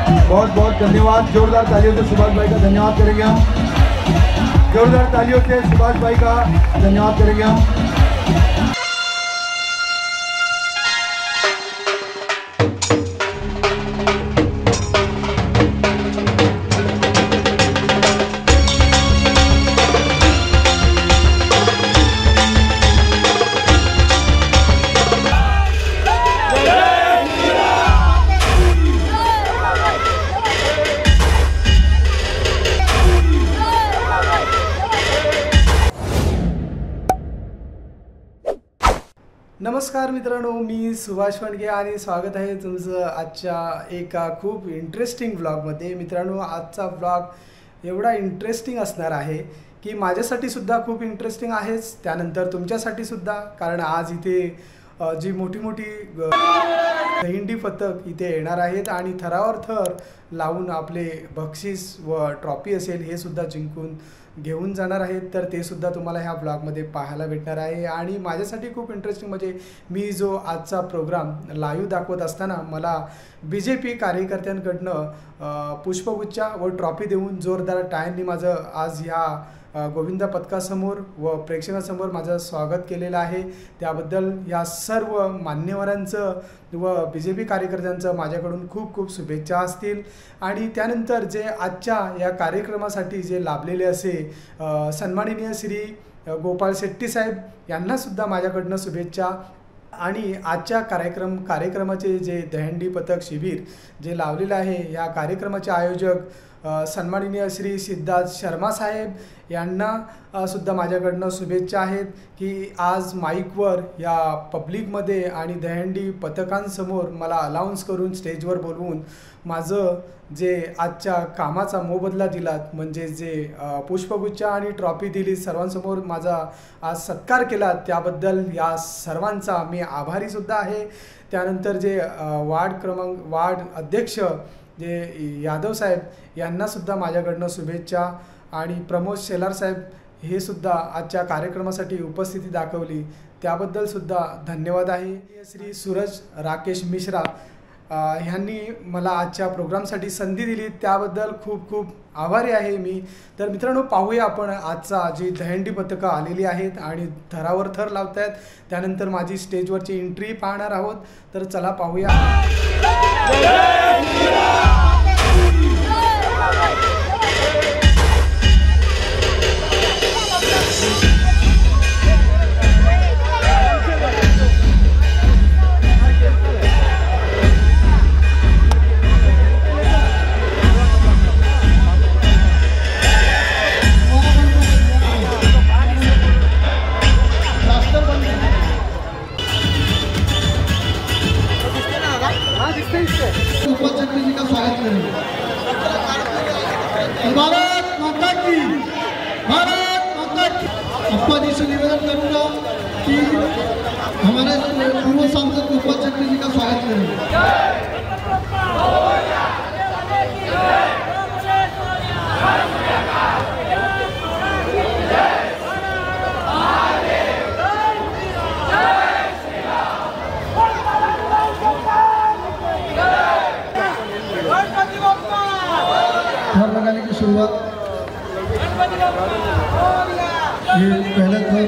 बहुत बहुत धन्यवाद। जोरदार तालियों से सुभाष भाई का धन्यवाद करेंगे हम। जोरदार तालियों से सुभाष भाई का धन्यवाद करेंगे हम। नमस्कार मित्रांनो, मी सुभाष फणगे आणि स्वागत आहे तुमचं आजच्या एका खूप इंटरेस्टिंग व्लॉगमध्ये। मित्रांनो, आजचा व्लॉग एवढा इंटरेस्टिंग असणार आहे की माझ्यासाठी सुद्धा खूप इंटरेस्टिंग आहेच, त्यानंतर तुमच्यासाठी सुद्धा, कारण आज इथे जी मोठी मोठी दहीहंडी पथक इथे येणार आहेत आणि थरावर थर लावून आपले बक्षीस व ट्रॉफी असेल हे सुद्धा जिंकून घेऊन जाणार आहेत। तर ते सुद्धा तुम्हाला ह्या ब्लॉगमध्ये पाहायला भेटणार आहे। आणि माझ्यासाठी खूप इंटरेस्टिंग म्हणजे मी जो आजचा प्रोग्राम लाईव्ह दाखवत असताना मला BJP कार्यकर्त्यांकडनं पुष्पगुच्छ व ट्रॉफी देऊन जोरदार टाळ्यांनी माझं आज ह्या गोविंदा पथकासमोर व प्रेक्षकांसमोर माझं स्वागत केलेलं आहे। त्याबद्दल या सर्व मान्यवरांचं व BJP कार्यकर्त्यांचं माझ्याकडून खूप खूप शुभेच्छा असतील। आणि त्यानंतर जे आजच्या या कार्यक्रमासाठी जे लाभलेले असे सन्माननीय श्री गोपाळ शेट्टी साहेब यांनासुद्धा माझ्याकडनं शुभेच्छा। आणि आजच्या कार्यक्रमाचे जे दहीहंडी पथक शिबिर जे लावलेलं आहे, या कार्यक्रमाचे आयोजक सन्माननीय श्री सिद्धार्थ शर्मा साहेब यांना सुद्धा माझ्याकडनं शुभेच्छा आहेत की आज माईकवर या पब्लिकमध्ये आणि दहीहंडी पथकांसमोर मला अलाउन्स करून स्टेजवर बोलवून माझं जे आजच्या कामाचा मोबदला दिलात, म्हणजे जे पुष्पगुच्छ आणि ट्रॉफी दिली, सर्वांसमोर माझा आज सत्कार केला, त्याबद्दल या सर्वांचा मी आभारी सुद्धा आहे। त्यानंतर जे वार्ड अध्यक्ष जे यादव साहेब यांनासुद्धा माझ्याकडनं शुभेच्छा। आणि प्रमोद शेलार साहेब हे सुद्धा आजच्या कार्यक्रमासाठी उपस्थिती दाखवली, त्याबद्दल सुद्धा धन्यवाद आहे। श्री सूरज राकेश मिश्रा ह्यांनी मला आजच्या प्रोग्रामसाठी संधी दिली, त्याबद्दल खूप खूप आभारी आहे मी। तर मित्रांनो, पाहूया आपण आजचा जी दहीहंडी पथकं आलेली आहेत आणि थरावर थर लावत आहेत, त्यानंतर माझी स्टेजवरची एंट्री पाहणार आहोत। तर चला पाहूया। भारत माता की, भारत माता की। अप्पा जी से निवेदन करूंगा कि हमारे पूर्व सांसद गोपाल चक्री जी का स्वागत करें। थर लगाने की शुरुआत ये पहले थर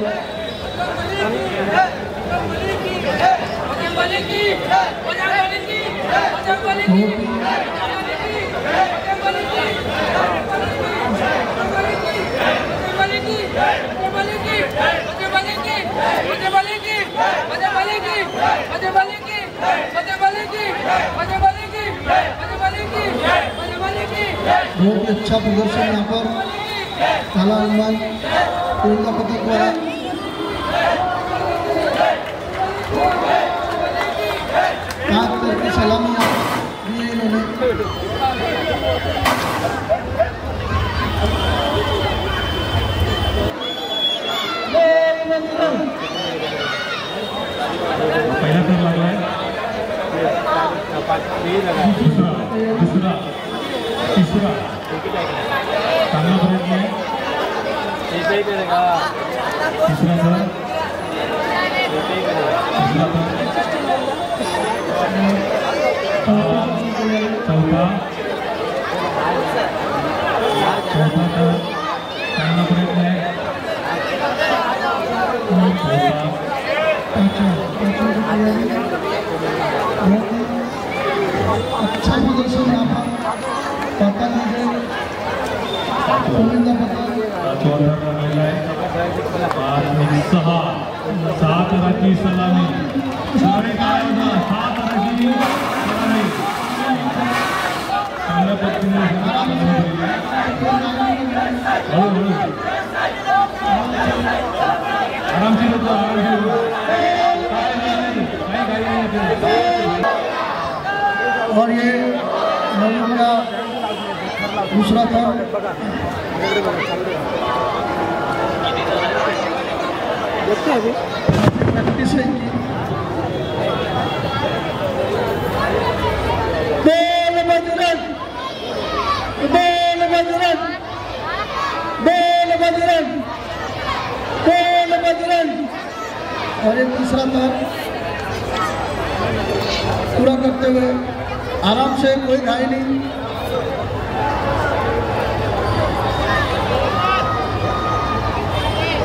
बहुत ही अच्छा प्रदर्शन यहाँ पर काला अनुमान गोविंदा पथक द्वारा। हाथ करके सलामी दी है इन्होंने। पहिला थर लागला आहे, दुसरा तिसरा चांगला प्रयत्न आहे। तिसरा थर, चौथा अच्छा प्रदर्शन यहाँ पर पाता है गोविंदा पता महिला आहे 7 रनची सलामी सगळे काय होतं 7 रनची सलामी चांगल्या पद्धतीने आरामशीर होतो और ये नवीन का दूसरा था प्रैक्टिस है और एक तीसरा था पूरा करते हुए आराम से, कोई घायल नहीं।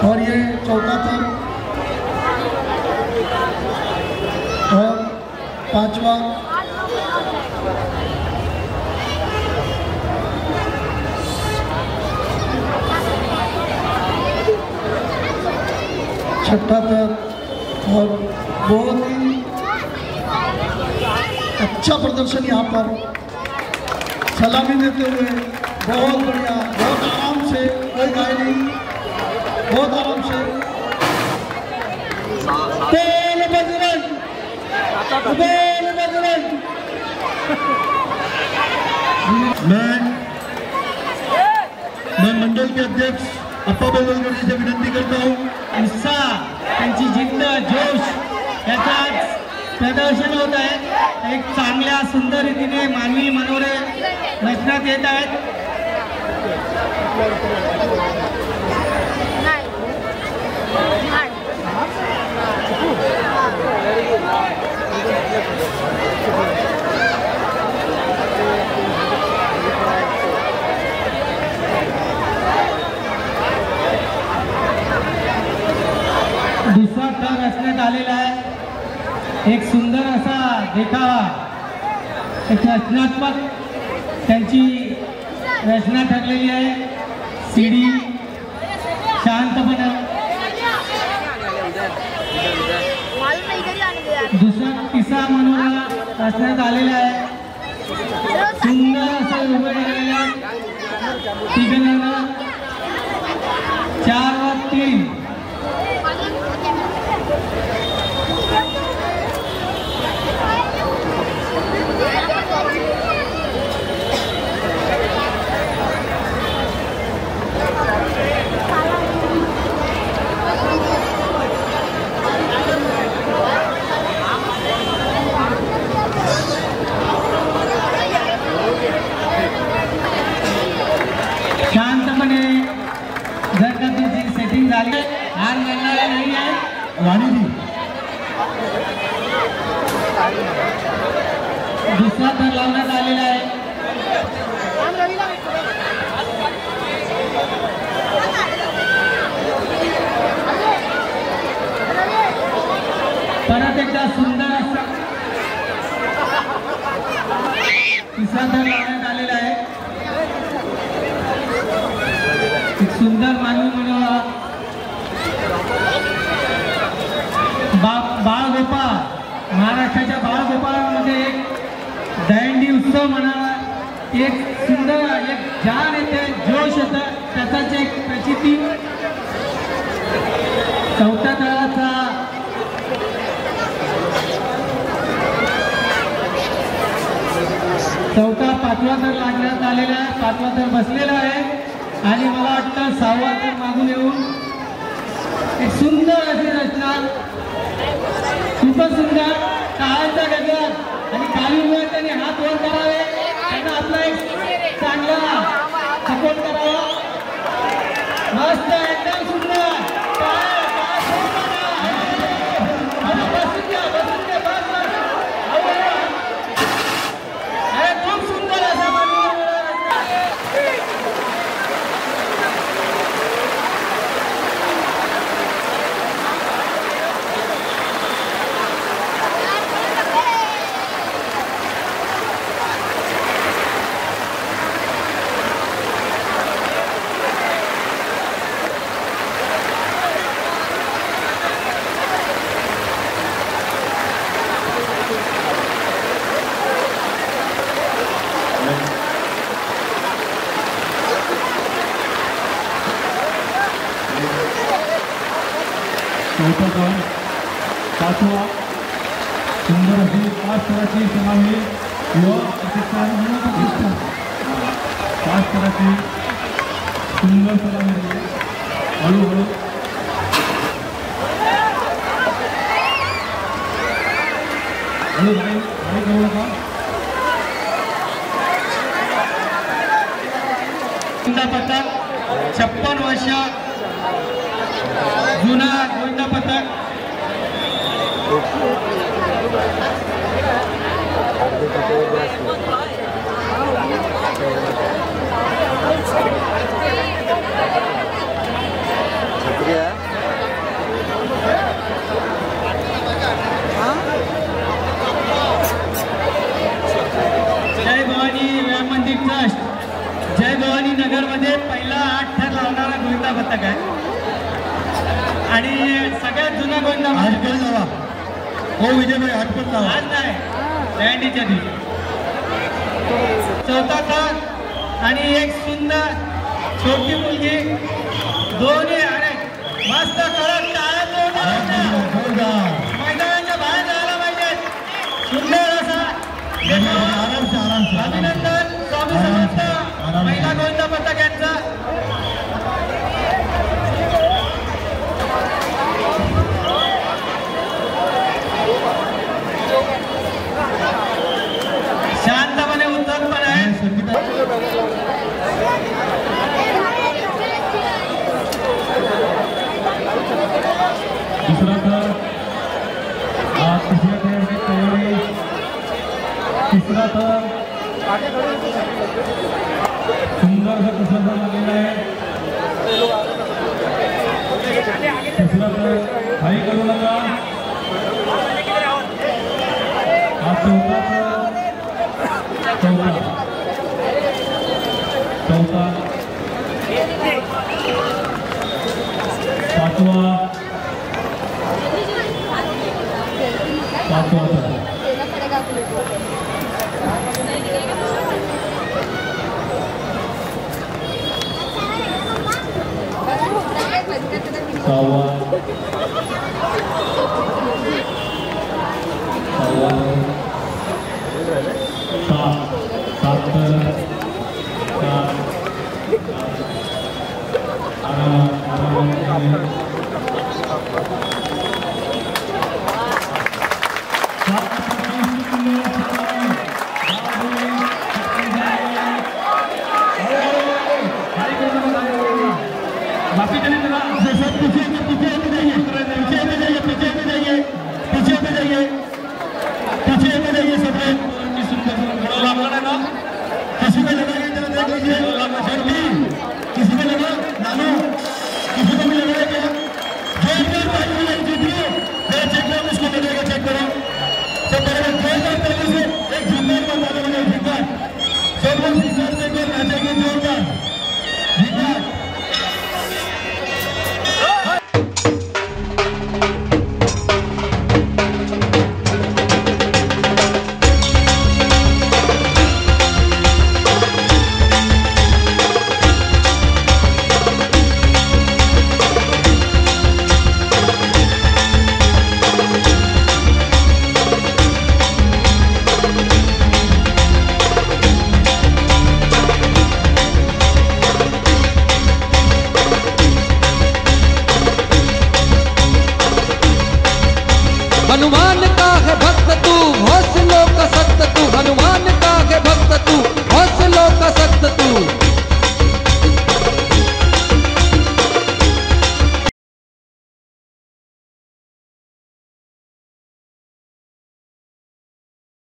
और ये चौथा था और 5वां छठा था और बहुत ही अच्छा प्रदर्शन यहाँ पर सलामी देते हुए बहुत बढ़िया, बहुत आराम से, कोई घायल नहीं, बहुत आराम से। मैं मंडल के अध्यक्ष अप्पा बेलवलकर जी से विनंती करता हूँ, उत्साह, त्यांची जिद्द, जोश याचा प्रदर्शन होत आहे। एक चांगल्या सुंदर रीतीने मानवी मनोरे रचण्यात येत आहेत। दुसरा थर रचण्यात आलेला आहे। एक सुंदर असा देखावा, एक रचनात्मक त्यांची रचना ठरलेली आहे। सीडी शांतपणे, दुसरा तिसरा मनोरा रचण्यात आलेला आहे। सुंदर असं उभे राहिलेले तिघजण 4 वर 3 शांतपणे जर का तुमची सेटिंग झाली, हार मिळणार नाही आहे। वाणी दुसरा थर लावण्यात आलेला आहे। परत एकदा सुंदर असा तिसरा थर लावण्यात आलेला आहे। एक सुंदर मानवी मनोरा, बाळगोपाळ, महाराष्ट्राच्या बाळगोपाळामध्ये एक दहीहंडी उत्सव म्हणावा, एक सुंदर, एक जान येते, जोश येतं, त्याचाच एक प्रचिती। चौथ्या तळाचा चौथा 5वा थर लागण्यात आलेला आहे। 5वा थर बसलेला आहे आणि मला वाटतं 6वा थर मागून येऊन एक सुंदर अशी रचना, खूपच सुंदर, टाळ्यांचा गजर आणि कालीमुळे त्यांनी हात वर करावे, त्यांना आपला एक चांगला सपोर्ट करावा। मस्त, एकदम सुंदर, बसून घ्या, बस खूप सुंदर असा चौथा क्रमांक, पाचवा सुंदर अशी 5 स्तराची समावेश व 5 स्तराची सुंदर समावेश हळूहळू करू नका. पथक 56 वर्ष जुना गोविंदा पथक जय भवानी व्यायाम मंदिर ट्रस्ट जय भवानी नगरमध्ये पहिला 8 ठर लावणारा गोविंदा पथक आहे आणि सगळ्यात जुना गोविंदा आठपल लावा हो विजयभाई, आठपल लावा. आज नाही दहीहंडीच्या दिवशी. चौथा थर आणि एक सुंदर छोटी मुलगी दोन्ही अरे मस्त कडक मैदानाच्या बाहेर जायला पाहिजे. सुंदर असा अभिनंदन स्वामी समर्थ महिला गोविंदा पथक यांचा. शांतपणे उत्तरपण आहे. दुसरा तर तिसऱ्या खेळाची तयारी. तिसरा तर सुंदर असं प्रसन्न झालेलं आहे. तिसरा तर काही करू नका. हा चौथा पाचवा हनुमान